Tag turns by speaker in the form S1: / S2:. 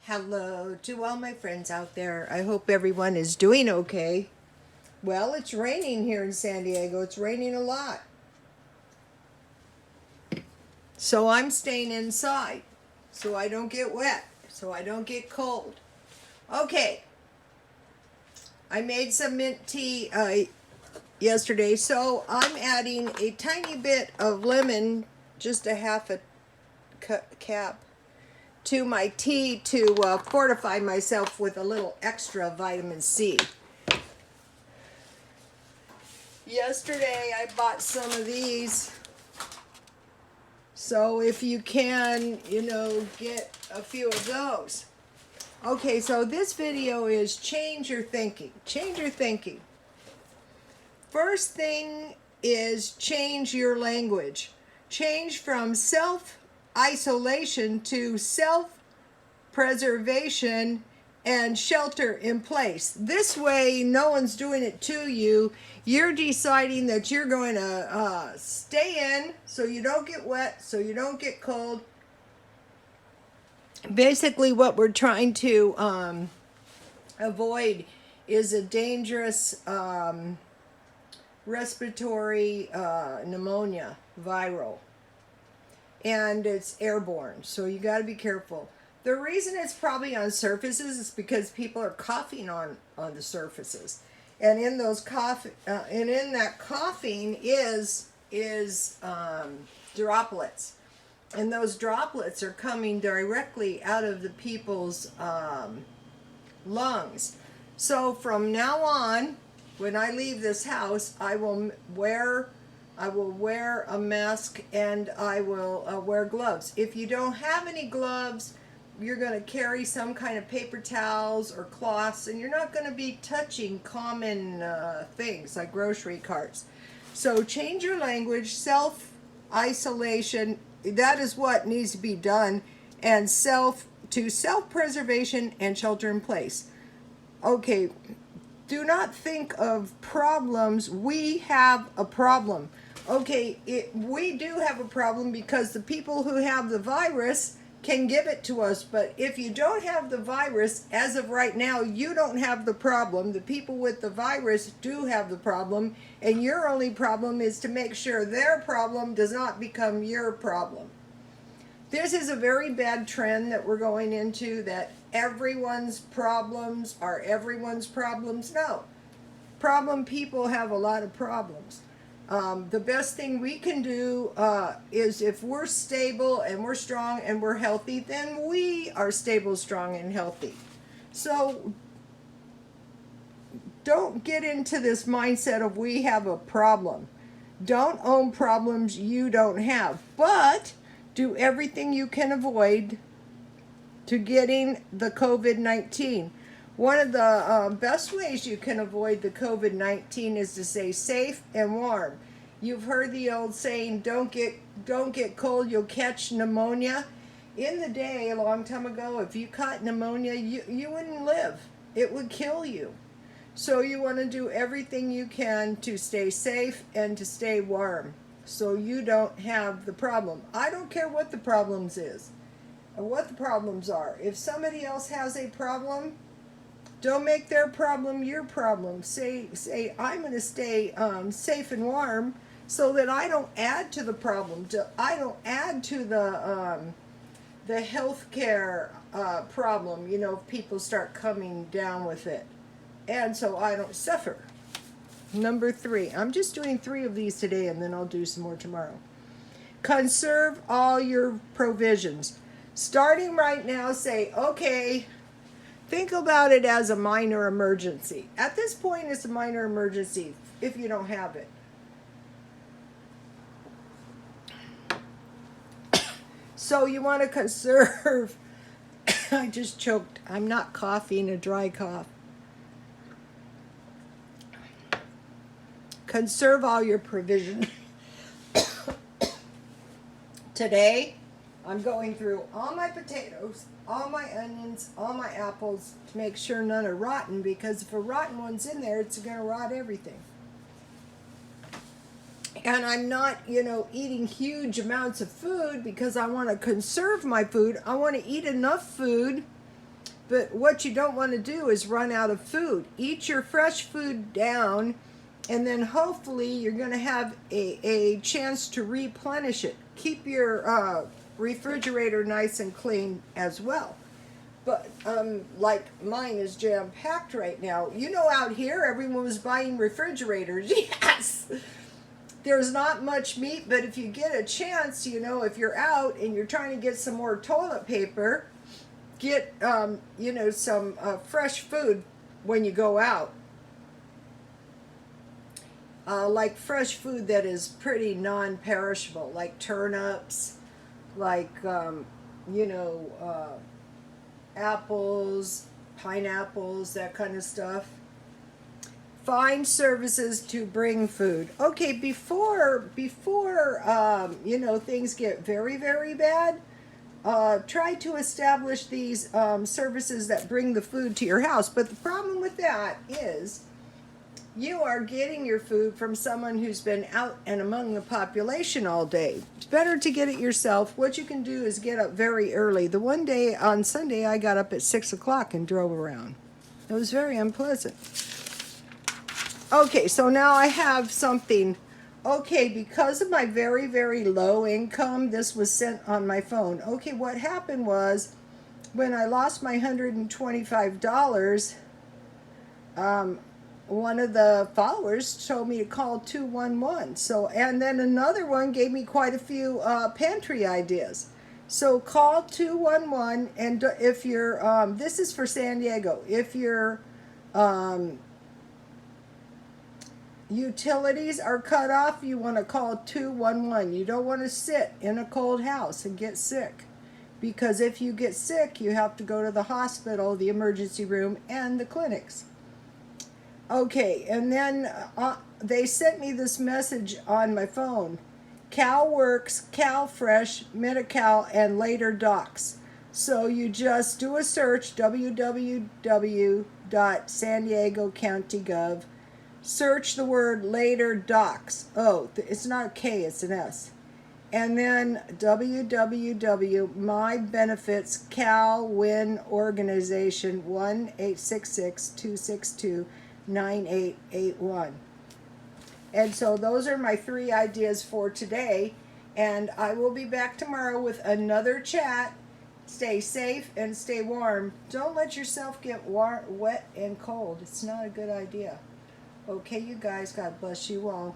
S1: Hello to all my friends out there. I hope everyone is doing okay. Well, it's raining here in San Diego. It's raining a lot. So I'm staying inside so I don't get wet, so I don't get cold. Okay, I made some mint tea yesterday, so I'm adding a tiny bit of lemon, just a half a cap, to my tea to fortify myself with a little extra vitamin C. Yesterday I bought some of these, so if you can, get a few of those. Okay, so this video is change your thinking. Change your thinking. First thing is change your language. Change from self-isolation to self-preservation and shelter in place. This way, no one's doing it to you. You're deciding that you're going to stay in so you don't get wet, so you don't get cold. Basically, what we're trying to avoid is a dangerous respiratory pneumonia, viral. And it's airborne, so you got to be careful. The reason it's probably on surfaces is because people are coughing on the surfaces, and in those and in that coughing is droplets, and those droplets are coming directly out of the people's lungs. So from now on, when I leave this house, I will wear a mask, and I will wear gloves. If you don't have any gloves, you're going to carry some kind of paper towels or cloths, and you're not going to be touching common things like grocery carts. So change your language. Self-isolation, that is what needs to be done, and self-preservation and shelter in place. Okay, do not think of problems. We have a problem. Okay, we do have a problem because the people who have the virus can give it to us. But if you don't have the virus, as of right now, you don't have the problem. The people with the virus do have the problem. And your only problem is to make sure their problem does not become your problem. This is a very bad trend that we're going into, that everyone's problems are everyone's problems. No. Problem people have a lot of problems. The best thing we can do is, if we're stable and we're strong and we're healthy, then we are stable, strong, and healthy. So don't get into this mindset of we have a problem. Don't own problems you don't have, but do everything you can avoid to getting the COVID-19. One of the best ways you can avoid the COVID-19 is to stay safe and warm. You've heard the old saying, don't get cold, you'll catch pneumonia. In the day, a long time ago, if you caught pneumonia, you wouldn't live. It would kill you. So you want to do everything you can to stay safe and to stay warm, so you don't have the problem. I don't care what the problems is, or what the problems are. If somebody else has a problem, don't make their problem your problem. Say I'm going to stay safe and warm so that I don't add to the problem. I don't add to the healthcare problem. If people start coming down with it, and so I don't suffer. Number 3. I'm just doing 3 of these today, and then I'll do some more tomorrow. Conserve all your provisions. Starting right now, say, okay, think about it as a minor emergency. At this point, it's a minor emergency if you don't have it. So you want to conserve. I just choked. I'm not coughing, a dry cough. Conserve all your provisions. Today, I'm going through all my potatoes, all my onions, all my apples to make sure none are rotten, because if a rotten one's in there, it's going to rot everything. And I'm not, eating huge amounts of food because I want to conserve my food. I want to eat enough food But what you don't want to do is run out of food. Eat your fresh food down, and then hopefully you're going to have a chance to replenish it. Keep your refrigerator nice and clean as well. But like mine is jam-packed right now. You know, out here everyone was buying refrigerators. Yes! There's not much meat, but if you get a chance, you know, if you're out and you're trying to get some more toilet paper, get, you know, some fresh food when you go out. Like fresh food that is pretty non-perishable, like turnips, like, you know, apples, pineapples, that kind of stuff. Find services to bring food. Okay, before you know, things get very, very bad, try to establish these services that bring the food to your house. But the problem with that is you are getting your food from someone who's been out and among the population all day. It's better to get it yourself. What you can do is get up very early. The one day on Sunday, I got up at 6 o'clock and drove around. It was very unpleasant. Okay, so now I have something. Okay, because of my very, very low income, this was sent on my phone. Okay, what happened was when I lost my $125, one of the followers told me to call 211. So, and then another one gave me quite a few pantry ideas. So call 211, and if you're, this is for San Diego, if your utilities are cut off, you want to call 211. You don't want to sit in a cold house and get sick. Because if you get sick, you have to go to the hospital, the emergency room, and the clinics. Okay, and then they sent me this message on my phone. CalWorks, CalFresh, Medi-Cal, and later Docs. So you just do a search, www.sandiego.county.gov. Search the word later Docs. Oh, it's not a K, it's an S. And then www.mybenefits CalWin Organization 1-866-262-9881. And so those are my 3 ideas for today. And I will be back tomorrow with another chat. Stay safe and stay warm. Don't let yourself get wet and cold. It's not a good idea. Okay, you guys, God bless you all.